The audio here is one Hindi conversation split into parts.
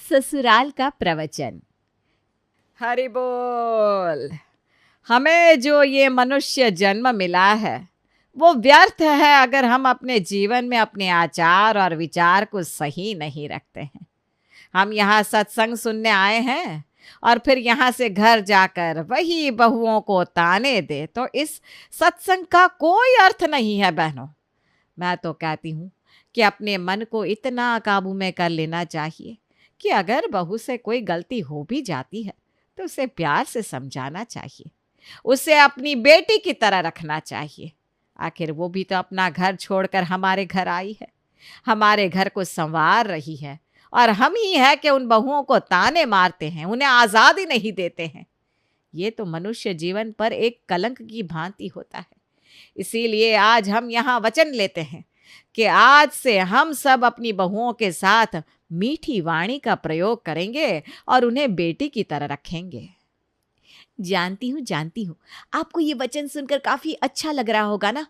ससुराल का प्रवचन। हरि बोल। हमें जो ये मनुष्य जन्म मिला है वो व्यर्थ है अगर हम अपने जीवन में अपने आचार और विचार को सही नहीं रखते हैं। हम यहाँ सत्संग सुनने आए हैं और फिर यहाँ से घर जाकर वही बहुओं को ताने दे तो इस सत्संग का कोई अर्थ नहीं है बहनों। मैं तो कहती हूँ कि अपने मन को इतना काबू में कर लेना चाहिए कि अगर बहू से कोई गलती हो भी जाती है तो उसे प्यार से समझाना चाहिए, उसे अपनी बेटी की तरह रखना चाहिए। आखिर वो भी तो अपना घर छोड़कर हमारे घर आई है, हमारे घर को संवार रही है, और हम ही है कि उन बहुओं को ताने मारते हैं, उन्हें आज़ादी नहीं देते हैं। ये तो मनुष्य जीवन पर एक कलंक की भांति होता है। इसीलिए आज हम यहाँ वचन लेते हैं कि आज से हम सब अपनी बहुओं के साथ मीठी वाणी का प्रयोग करेंगे और उन्हें बेटी की तरह रखेंगे। जानती हूँ आपको ये वचन सुनकर काफी अच्छा लग रहा होगा ना।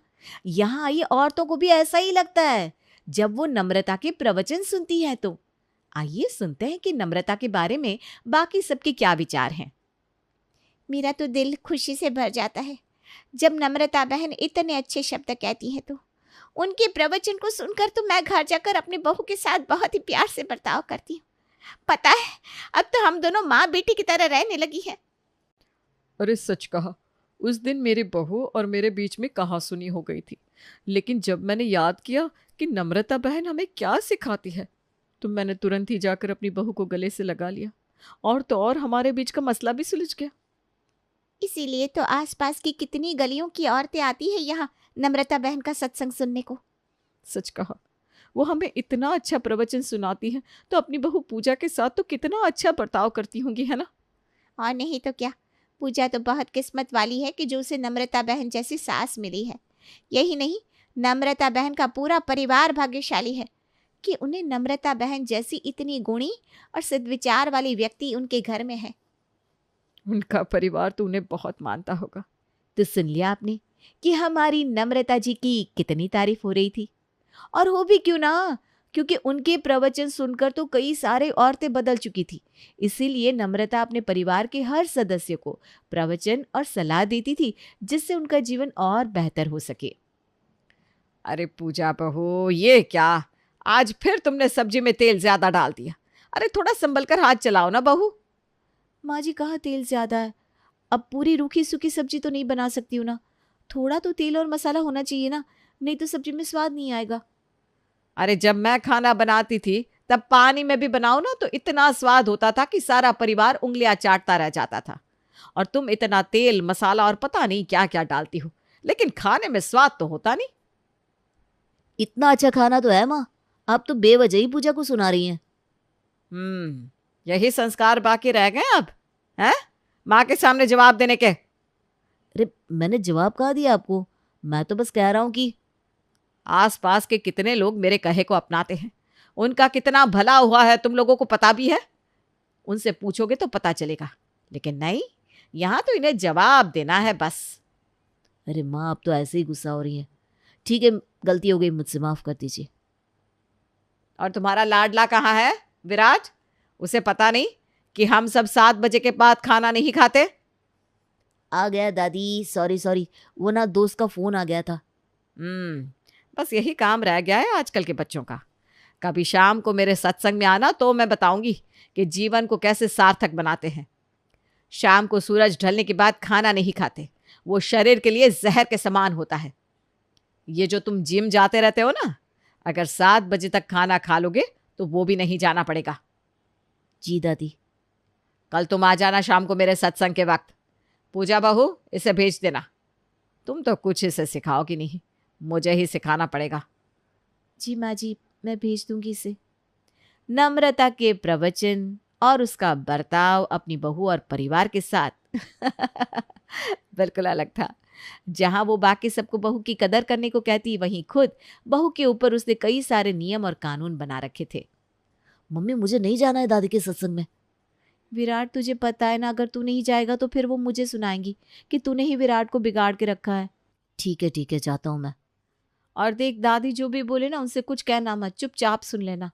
यहाँ आई औरतों को भी ऐसा ही लगता है जब वो नम्रता के प्रवचन सुनती है। तो आइए सुनते हैं कि नम्रता के बारे में बाकी सबके क्या विचार हैं। मेरा तो दिल खुशी से भर जाता है जब नम्रता बहन इतने अच्छे शब्द कहती है। तो उनके प्रवचन को सुनकर तो मैं घर जाकर अपनी बहू के साथ बहुत ही प्यार से बर्ताव करती हूँ। पता है, अब तो हम दोनों माँ बेटी की तरह रहने लगी हैं। अरे सच कहा, उस दिन मेरे बहू और मेरे बीच में कहासुनी हो गई थी, लेकिन जब मैंने याद किया कि नम्रता बहन हमें क्या सिखाती है तो मैंने तुरंत ही जाकर अपनी बहू को गले से लगा लिया, और तो और हमारे बीच का मसला भी सुलझ गया। इसीलिए तो आसपास की कितनी गलियों की औरतें आती है यहाँ नम्रता बहन का सत्संग सुनने को। सच कहा, वो हमें इतना अच्छा प्रवचन सुनाती है तो अपनी बहू पूजा के साथ तो कितना अच्छा बर्ताव करती होंगी, है ना? और नहीं तो क्या, पूजा तो बहुत किस्मत वाली है कि जो उसे नम्रता बहन जैसी सास मिली है। यही नहीं, नम्रता बहन का पूरा परिवार भाग्यशाली है कि उन्हें नम्रता बहन जैसी इतनी गुणी और सद्विचार वाली व्यक्ति उनके घर में है। उनका परिवार तो उन्हें बहुत मानता होगा। तो सुन लिया आपने कि हमारी नम्रता जी की कितनी तारीफ हो रही थी, और हो भी क्यों ना, क्योंकि उनके प्रवचन सुनकर तो कई सारे औरतें बदल चुकी थी। इसीलिए नम्रता अपने परिवार के हर सदस्य को प्रवचन और सलाह देती थी जिससे उनका जीवन और बेहतर हो सके। अरे पूजा बहू, ये क्या, आज फिर तुमने सब्जी में तेल ज्यादा डाल दिया। अरे थोड़ा संभल कर हाथ चलाओ ना बहू। माँ जी, कहाँ तेल ज्यादा है? अब पूरी रूखी सूखी सब्जी तो नहीं बना सकती हूँ ना, थोड़ा तो तेल और मसाला होना चाहिए ना, नहीं तो सब्जी में स्वाद नहीं आएगा। अरे जब मैं खाना बनाती थी तब पानी में भी बनाओ ना तो इतना स्वाद होता था कि सारा परिवार उंगलियां चाटता रह जाता था, और तुम इतना तेल मसाला और पता नहीं क्या क्या डालती हो, लेकिन खाने में स्वाद तो होता नहीं। इतना अच्छा खाना तो है माँ, आप तो बेवजह ही पूजा को सुना रही हैं। यही संस्कार बाकी रह गए अब, हैं? माँ के सामने जवाब देने के। अरे मैंने जवाब कहा दिया आपको, मैं तो बस कह रहा हूँ कि आसपास के कितने लोग मेरे कहे को अपनाते हैं, उनका कितना भला हुआ है तुम लोगों को पता भी है। उनसे पूछोगे तो पता चलेगा, लेकिन नहीं, यहाँ तो इन्हें जवाब देना है बस। अरे माँ, आप तो ऐसे ही गुस्सा हो रही हैं। ठीक है, गलती हो गई मुझसे, माफ कर दीजिए। और तुम्हारा लाडला कहाँ है, विराट? उसे पता नहीं कि हम सब 7 बजे के बाद खाना नहीं खाते? आ गया दादी, सॉरी, वो ना दोस्त का फोन आ गया था। बस यही काम रह गया है आजकल के बच्चों का। कभी शाम को मेरे सत्संग में आना तो मैं बताऊंगी कि जीवन को कैसे सार्थक बनाते हैं। शाम को सूरज ढलने के बाद खाना नहीं खाते, वो शरीर के लिए जहर के समान होता है। ये जो तुम जिम जाते रहते हो ना, अगर 7 बजे तक खाना खा लोगे तो वो भी नहीं जाना पड़ेगा। जी दादी। कल तुम आ जाना शाम को मेरे सत्संग के वक्त। पूजा बहू, इसे भेज देना। तुम तो कुछ इसे सिखाओगी नहीं, मुझे ही सिखाना पड़ेगा। जी माँ जी, मैं भेज दूंगी इसे। नम्रता के प्रवचन और उसका बर्ताव अपनी बहू और परिवार के साथ बिल्कुल अलग था। जहां वो बाकी सबको बहू की कदर करने को कहती, वहीं खुद बहू के ऊपर उसने कई सारे नियम और कानून बना रखे थे। मम्मी, मुझे नहीं जाना है दादी के सत्संग में। विराट, तुझे पता है ना, अगर तू नहीं जाएगा तो फिर वो मुझे सुनाएंगी कि तूने ही विराट को बिगाड़ के रखा है। ठीक है, जाता हूँ मैं। और देख, दादी जो भी बोले ना, उनसे कुछ कहना मत, चुपचाप सुन लेना।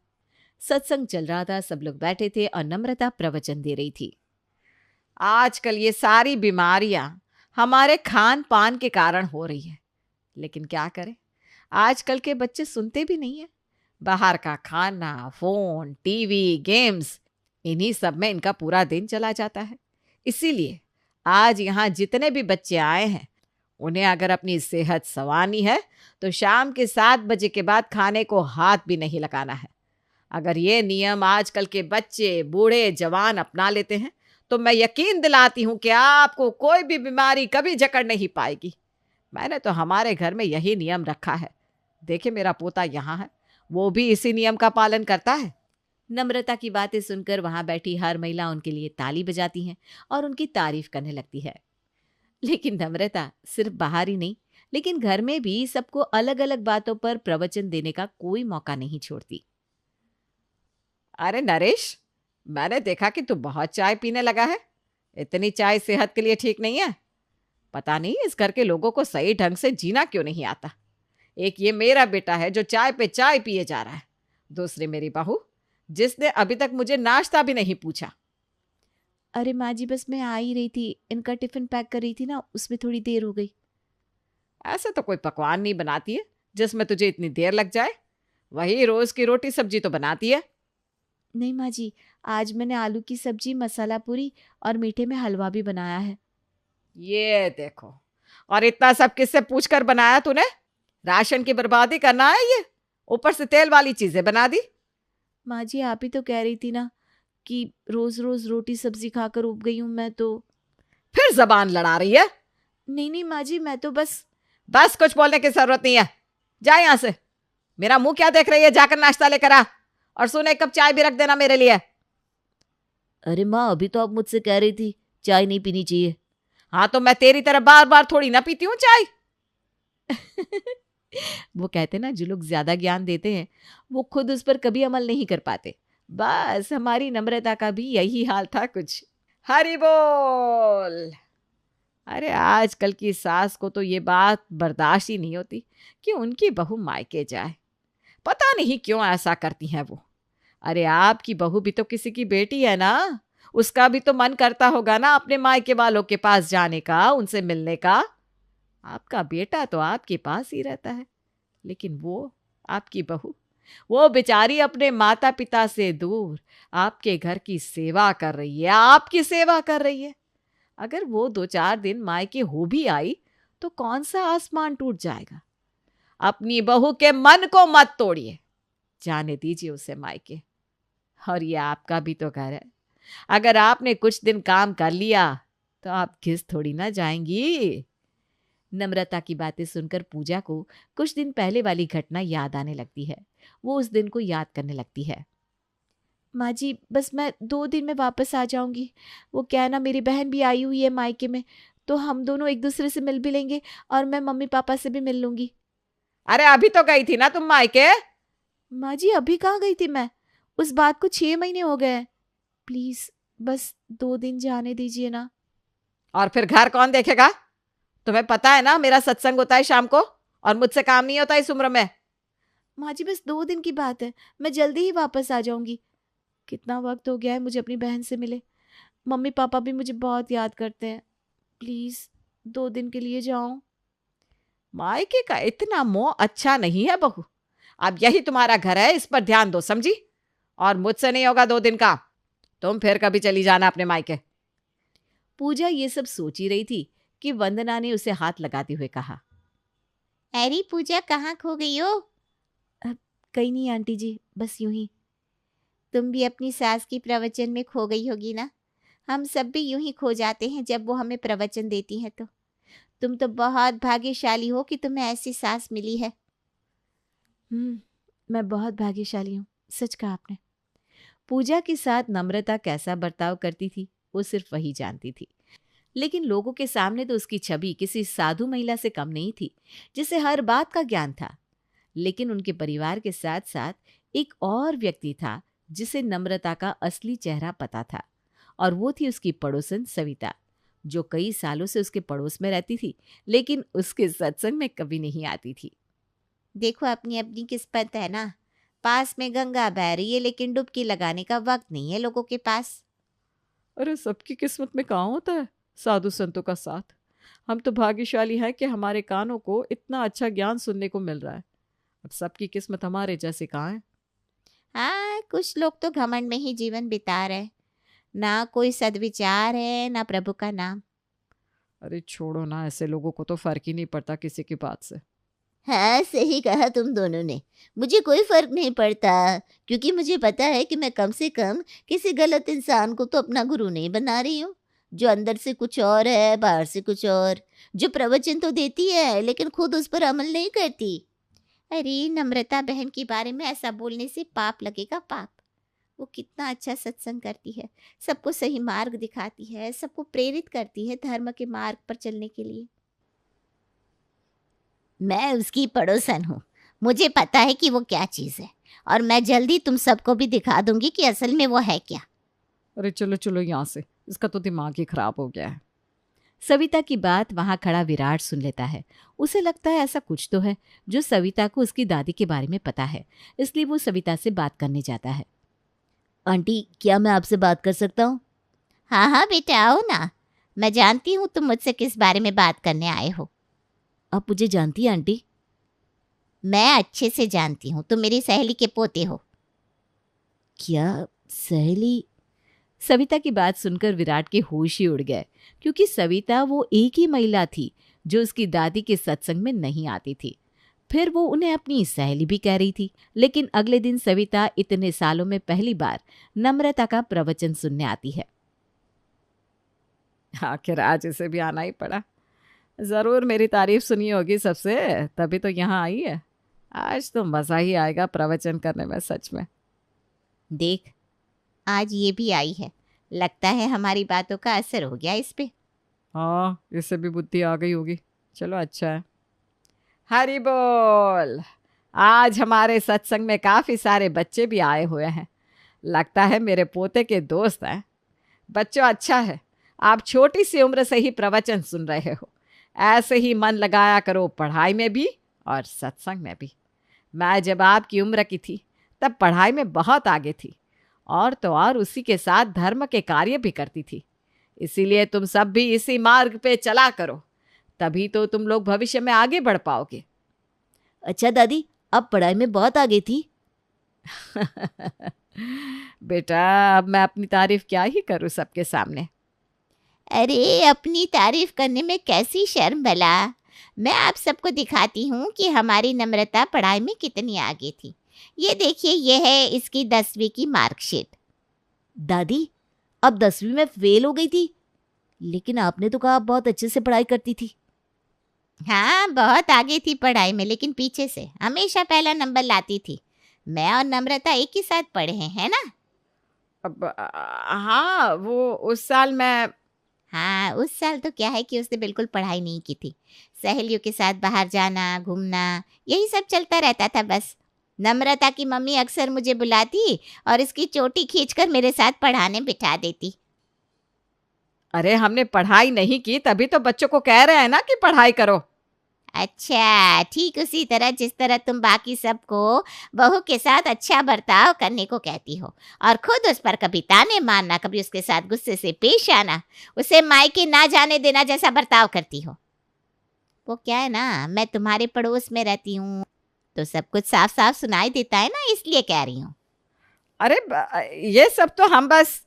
सत्संग चल रहा था, सब लोग बैठे थे और नम्रता प्रवचन दे रही थी। आजकल ये सारी बीमारियां हमारे खान पान के कारण हो रही है, लेकिन क्या करें, आजकल के बच्चे सुनते भी नहीं है। बाहर का खाना, फोन, टीवी, गेम्स, इन्हीं सब में इनका पूरा दिन चला जाता है। इसीलिए आज यहाँ जितने भी बच्चे आए हैं, उन्हें अगर अपनी सेहत संवारनी है तो शाम के 7 बजे के बाद खाने को हाथ भी नहीं लगाना है। अगर ये नियम आजकल के बच्चे, बूढ़े, जवान अपना लेते हैं तो मैं यकीन दिलाती हूँ कि आपको कोई भी बीमारी कभी जकड़ नहीं पाएगी। मैंने तो हमारे घर में यही नियम रखा है। देखिए, मेरा पोता यहाँ है, वो भी इसी नियम का पालन करता है। नम्रता की बातें सुनकर वहां बैठी हर महिला उनके लिए ताली बजाती हैं और उनकी तारीफ करने लगती है। लेकिन नम्रता सिर्फ बाहर ही नहीं, लेकिन घर में भी सबको अलग अलग बातों पर प्रवचन देने का कोई मौका नहीं छोड़ती। अरे नरेश, मैंने देखा कि तू बहुत चाय पीने लगा है। इतनी चाय सेहत के लिए ठीक नहीं है। पता नहीं इस घर के लोगों को सही ढंग से जीना क्यों नहीं आता। एक ये मेरा बेटा है जो चाय पे चाय पिए जा रहा है, दूसरी मेरी बहू जिसने अभी तक मुझे नाश्ता भी नहीं पूछा। अरे माँ जी, बस मैं आ ही रही थी, इनका टिफिन पैक कर रही थी ना, उसमें थोड़ी देर हो गई। ऐसे तो कोई पकवान नहीं बनाती है जिसमें तुझे इतनी देर लग जाए। वही रोज की रोटी सब्जी तो बनाती है। नहीं माँ जी, आज मैंने आलू की सब्जी, मसाला पूरी और मीठे में हलवा भी बनाया है। ये देखो, और इतना सब किससे पूछकर बनाया तूने? राशन की बर्बादी करना है ये, ऊपर से तेल वाली चीजें बना दी। माँ जी, आप ही तो कह रही थी ना कि रोज रोज रोटी सब्जी खाकर उब गई हूँ मैं तो। फिर जबान लड़ा रही है। नहीं नहीं माँ जी, मैं तो बस कुछ बोलने की जरूरत नहीं है। जा यहां से। मेरा मुंह क्या देख रही है? जाकर नाश्ता लेकर आ, और सुन, 1 कप चाय भी रख देना मेरे लिए। अरे माँ, अभी तो आप मुझसे कह रही थी चाय नहीं पीनी चाहिए। हाँ, तो मैं तेरी तरह बार बार थोड़ी ना पीती हूँ चाय। वो कहते ना, जो लोग ज्यादा ज्ञान देते हैं वो खुद उस पर कभी अमल नहीं कर पाते। बस हमारी नम्रता का भी यही हाल था कुछ। हरि बोल। अरे आजकल की सास को तो ये बात बर्दाश्त ही नहीं होती कि उनकी बहू मायके जाए। पता नहीं क्यों ऐसा करती हैं वो। अरे आपकी बहू भी तो किसी की बेटी है ना, उसका भी तो मन करता होगा ना अपने मायके वालों के पास जाने का, उनसे मिलने का। आपका बेटा तो आपके पास ही रहता है, लेकिन वो आपकी बहू, वो बेचारी अपने माता पिता से दूर आपके घर की सेवा कर रही है, आपकी सेवा कर रही है। अगर वो 2-4 दिन मायके हो भी आई तो कौन सा आसमान टूट जाएगा। अपनी बहू के मन को मत तोड़िए, जाने दीजिए उसे मायके। और ये आपका भी तो घर है, अगर आपने कुछ दिन काम कर लिया तो आप घिस थोड़ी ना जाएंगी। नम्रता की बातें सुनकर पूजा को कुछ दिन पहले वाली घटना याद आने लगती है। वो उस दिन को याद करने लगती है। माँ जी, बस मैं 2 दिन में वापस आ जाऊंगी। वो क्या है ना, मेरी बहन भी आई हुई है मायके में, तो हम दोनों एक दूसरे से मिल भी लेंगे और मैं मम्मी पापा से भी मिल लूंगी। अरे अभी तो गई थी ना तुम मायके। माँ जी, अभी कहाँ गई थी मैं? उस बात को 6 महीने हो गए हैं। प्लीज बस 2 दिन जाने दीजिए ना। और फिर घर कौन देखेगा? तुम्हें पता है ना मेरा सत्संग होता है शाम को, और मुझसे काम नहीं होता इस उम्र में। माँ जी, बस 2 दिन की बात है, मैं जल्दी ही वापस आ जाऊंगी। कितना वक्त हो गया है मुझे अपनी बहन से मिले। मम्मी पापा भी मुझे बहुत याद करते हैं। प्लीज 2 दिन के लिए जाऊं। मायके का इतना मोह अच्छा नहीं है बहू। अब यही तुम्हारा घर है, इस पर ध्यान दो, समझी? और मुझसे नहीं होगा 2 दिन का। तुम फिर कभी चली जाना अपने मायके। पूजा ये सब सोच ही रही थी कि वंदना ने उसे हाथ लगाते हुए कहा, अरे पूजा, कहाँ खो गई हो? कहीं नहीं आंटी जी, बस यूं ही। तुम भी अपनी सास की प्रवचन में खो गई होगी ना। हम सब भी यूं ही खो जाते हैं जब वो हमें प्रवचन देती हैं तो। तुम तो बहुत भाग्यशाली हो कि तुम्हें ऐसी सास मिली है। मैं बहुत भाग्यशाली हूँ, सच कहा आपने। पूजा के साथ नम्रता कैसा बर्ताव करती थी वो सिर्फ वही जानती थी, लेकिन लोगों के सामने तो उसकी छवि किसी साधु महिला से कम नहीं थी जिसे हर बात का ज्ञान था। लेकिन उनके परिवार के साथ साथ एक और व्यक्ति था जिसे नम्रता का असली चेहरा पता था, और वो थी उसकी पड़ोसन सविता, जो कई सालों से उसके पड़ोस में रहती थी, लेकिन उसके सत्संग में कभी नहीं आती थी। देखो, अपनी अपनी किस्मत है ना। पास में गंगा बह रही है, लेकिन डुबकी लगाने का वक्त नहीं है लोगों के पास। अरे सबकी किस्मत में कहाँ होता है साधु संतों का साथ। हम तो भाग्यशाली हैं कि हमारे कानों को इतना अच्छा ज्ञान सुनने को मिल रहा है। अब सबकी किस्मत हमारे जैसे कहाँ है। हाँ, कुछ लोग तो घमंड में ही जीवन बिता रहे, ना कोई सद्विचार है ना प्रभु का नाम। अरे छोड़ो ना, ऐसे लोगों को तो फर्क ही नहीं पड़ता किसी की बात से। हाँ, सही कहा तुम दोनों ने। मुझे कोई फर्क नहीं पड़ता, क्योंकि मुझे पता है कि मैं कम से कम किसी गलत इंसान को तो अपना गुरु नहीं बना रही हूँ, जो अंदर से कुछ और है बाहर से कुछ और, जो प्रवचन तो देती है लेकिन खुद उस पर अमल नहीं करती। अरे नम्रता बहन के बारे में ऐसा बोलने से पाप लगेगा, पाप। वो कितना अच्छा सत्संग करती है, सबको सही मार्ग दिखाती है, सबको प्रेरित करती है धर्म के मार्ग पर चलने के लिए। मैं उसकी पड़ोसन हूँ, मुझे पता है कि वो क्या चीज़ है, और मैं जल्दी तुम सबको भी दिखा दूंगी कि असल में वो है क्या। अरे चलो चलो यहाँ से, इसका तो दिमाग ही खराब हो गया है। सविता की बात वहां खड़ा विराट सुन लेता है। उसे लगता है ऐसा कुछ तो है जो सविता को उसकी दादी के बारे में पता है, इसलिए वो सविता से बात करने जाता है। आंटी, क्या मैं आपसे बात कर सकता हूँ? हाँ हाँ बेटा, आओ ना। मैं जानती हूँ तुम मुझसे किस बारे में बात करने आए हो। आप मुझे जानती हैं आंटी? मैं अच्छे से जानती हूँ, तुम मेरी सहेली के पोते हो। क्या सहेली? सविता की बात सुनकर विराट के होश ही उड़ गए, क्योंकि सविता वो एक ही महिला थी जो उसकी दादी के सत्संग में नहीं आती थी। फिर वो उन्हें अपनी सहेली भी कह रही थी। लेकिन अगले दिन सविता इतने सालों में पहली बार नम्रता का प्रवचन सुनने आती है। आखिर आज इसे भी आना ही पड़ा। ज़रूर मेरी तारीफ सुनी होगी सबसे, तभी तो यहाँ आई है। आज तो मज़ा ही आएगा प्रवचन करने में, सच में। देख, आज ये भी आई है, लगता है हमारी बातों का असर हो गया इस पे। हाँ, इससे भी बुद्धि आ गई होगी। चलो अच्छा है। हरि बोल। आज हमारे सत्संग में काफ़ी सारे बच्चे भी आए हुए हैं, लगता है मेरे पोते के दोस्त हैं। बच्चों, अच्छा है आप छोटी सी उम्र से ही प्रवचन सुन रहे हो। ऐसे ही मन लगाया करो पढ़ाई में भी और सत्संग में भी। मैं जब आपकी उम्र की थी तब पढ़ाई में बहुत आगे थी, और तो और उसी के साथ धर्म के कार्य भी करती थी। इसीलिए तुम सब भी इसी मार्ग पे चला करो, तभी तो तुम लोग भविष्य में आगे बढ़ पाओगे। अच्छा दादी, आप पढ़ाई में बहुत आगे थी। बेटा, अब मैं अपनी तारीफ क्या ही करूं सबके सामने। अरे अपनी तारीफ करने में कैसी शर्म भला। मैं आप सबको दिखाती हूँ कि हमारी नम्रता पढ़ाई में कितनी आगे थी। ये देखिए, ये है इसकी 10वीं की मार्कशीट। दादी, अब 10वीं में फेल हो गई थी, लेकिन आपने तो कहा आप बहुत अच्छे से पढ़ाई करती थी। हाँ, बहुत आगे थी पढ़ाई में, लेकिन पीछे से हमेशा पहला नंबर लाती थी। मैं और नम्रता एक ही साथ पढ़े हैं ना। अब हाँ, वो उस साल मैं हाँ, उस साल तो क्या है कि उसने बिल्कुल पढ़ाई नहीं की थी। सहेलियों के साथ बाहर जाना, घूमना, यही सब चलता रहता था बस। नम्रता की मम्मी अक्सर मुझे बुलाती और इसकी चोटी खींचकर मेरे साथ पढ़ाने बिठा देती। अरे हमने पढ़ाई नहीं की, तभी तो बच्चों को कह रहे हैं ना कि पढ़ाई करो। अच्छा, ठीक उसी तरह जिस तरह तुम बाकी सबको बहू के साथ अच्छा बर्ताव करने को कहती हो, और खुद उस पर कभी ताने मारना, कभी उसके साथ गुस्से से पेश आना, उसे मायके ना जाने देना जैसा बर्ताव करती हो। वो क्या है ना, मैं तुम्हारे पड़ोस में रहती हूँ तो सब कुछ साफ साफ सुनाई देता है ना, इसलिए कह रही हूँ। अरे ये सब तो हम बस।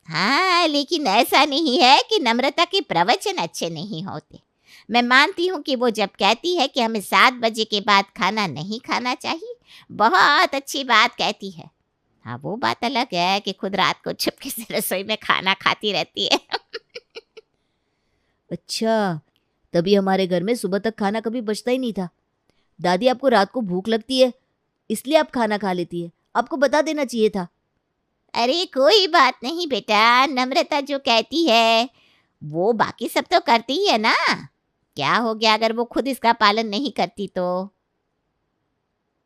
हाँ, लेकिन ऐसा नहीं है कि नम्रता के प्रवचन अच्छे नहीं होते। मैं मानती हूँ कि वो जब कहती है कि हमें 7 बजे के बाद खाना नहीं खाना चाहिए, बहुत अच्छी बात कहती है। हाँ, वो बात अलग है कि खुद रात को चुपके से रसोई में खाना खाती रहती है। अच्छा, तभी हमारे घर में सुबह तक खाना कभी बचता ही नहीं था। दादी, आपको रात को भूख लगती है इसलिए आप खाना खा लेती है, आपको बता देना चाहिए था। अरे कोई बात नहीं बेटा, नम्रता जो कहती है वो बाकी सब तो करती ही है ना। क्या हो गया अगर वो खुद इसका पालन नहीं करती तो।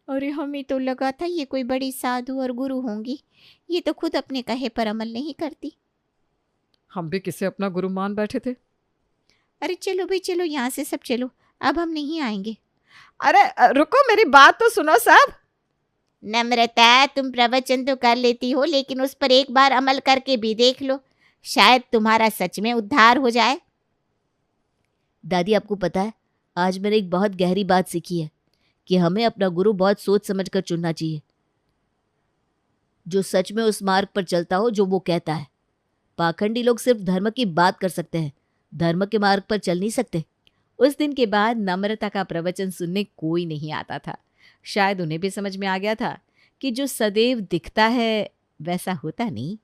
अरे हमें तो लगा था ये कोई बड़ी साधु और गुरु होंगी, ये तो खुद अपने कहे पर अमल नहीं करती। हम भी किसे अपना गुरु मान बैठे थे। अरे चलो भाई चलो, यहाँ से सब चलो, अब हम नहीं आएंगे। अरे रुको, मेरी बात तो सुनो सब। नम्रता, तुम प्रवचन तो कर लेती हो, लेकिन उस पर एक बार अमल करके भी देख लो, शायद तुम्हारा सच में उद्धार हो जाए। दादी, आपको पता है, आज मैंने एक बहुत गहरी बात सीखी है कि हमें अपना गुरु बहुत सोच समझ कर चुनना चाहिए, जो सच में उस मार्ग पर चलता हो जो वो कहता है। पाखंडी लोग सिर्फ धर्म की बात कर सकते हैं, धर्म के मार्ग पर चल नहीं सकते। उस दिन के बाद नम्रता का प्रवचन सुनने कोई नहीं आता था। शायद उन्हें भी समझ में आ गया था कि जो सदैव दिखता है वैसा होता नहीं।